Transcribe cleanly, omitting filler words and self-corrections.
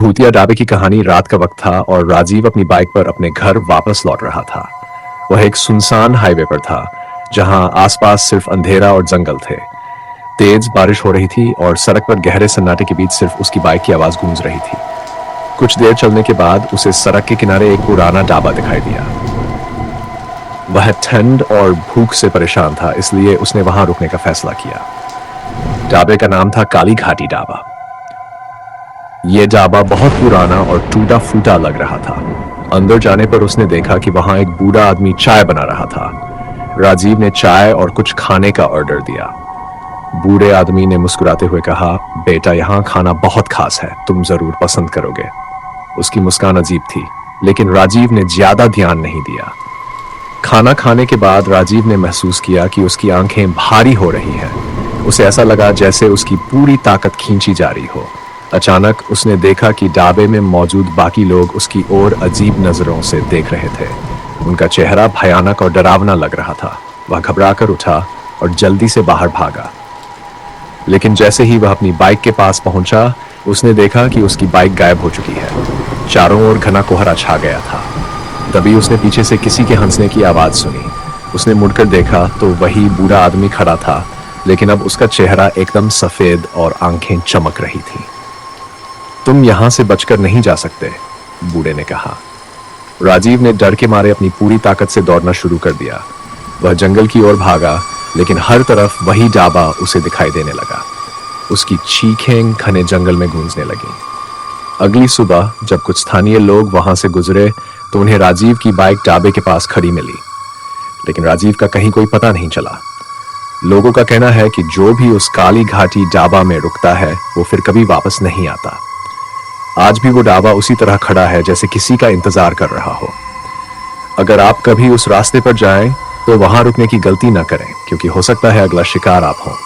भूतिया ढाबे की कहानी रात का वक्त था और राजीव अपनी बाइक पर अपने घर वापस लौट रहा था। वह एक सुनसान हाईवे पर था, जहां आसपास सिर्फ अंधेरा और जंगल थे। तेज बारिश हो रही थी और सड़क पर गहरे सन्नाटे के बीच सिर्फ उसकी बाइक की आवाज गूंज रही थी। कुछ देर चलने के बाद उसे सड़क के किनारे एक पुराना ढाबा दिखाई दिया। वह ठंड और भूख से परेशान था, इसलिए उसने वहां रुकने का फैसला किया। ढाबे का नाम था काली घाटी ढाबा। यह ढाबा बहुत पुराना और टूटा फूटा लग रहा था। अंदर जाने पर उसने देखा कि वहां एक बूढ़ा आदमी चाय बना रहा था। राजीव ने चाय और कुछ खाने का ऑर्डर दिया। बूढ़े आदमी ने मुस्कुराते हुए कहा, बेटा, यहाँ खाना बहुत खास है, तुम जरूर पसंद करोगे। उसकी मुस्कान अजीब थी, लेकिन राजीव ने ज्यादा ध्यान नहीं दिया। खाना खाने के बाद राजीव ने महसूस किया कि उसकी आंखें भारी हो रही हैं। उसे ऐसा लगा जैसे उसकी पूरी ताकत खींची जा रही हो। अचानक उसने देखा कि ढाबे में मौजूद बाकी लोग उसकी ओर अजीब नजरों से देख रहे थे। उनका चेहरा भयानक और डरावना लग रहा था। वह घबराकर उठा और जल्दी से बाहर भागा। लेकिन जैसे ही वह अपनी बाइक के पास पहुंचा, उसने देखा कि उसकी बाइक गायब हो चुकी है। चारों ओर घना कोहरा छा गया था। तभी उसने पीछे से किसी के हंसने की आवाज सुनी। उसने मुड़कर देखा तो वही बूढ़ा आदमी खड़ा था, लेकिन अब उसका चेहरा एकदम सफेद और आंखें चमक रही थी। तुम यहां से बचकर नहीं जा सकते, बूढ़े ने कहा। राजीव ने डर के मारे अपनी पूरी ताकत से दौड़ना शुरू कर दिया। वह जंगल की ओर भागा, लेकिन हर तरफ वही ढाबा उसे दिखाई देने लगा। उसकी चीखें घने जंगल में गूंजने लगीं। अगली सुबह जब कुछ स्थानीय लोग वहां से गुजरे तो उन्हें राजीव की बाइक ढाबे के पास खड़ी मिली, लेकिन राजीव का कहीं कोई पता नहीं चला। लोगों का कहना है कि जो भी उस काली घाटी ढाबा में रुकता है वो फिर कभी वापस नहीं आता। आज भी वो ढाबा उसी तरह खड़ा है, जैसे किसी का इंतजार कर रहा हो। अगर आप कभी उस रास्ते पर जाएं तो वहां रुकने की गलती ना करें, क्योंकि हो सकता है अगला शिकार आप हो।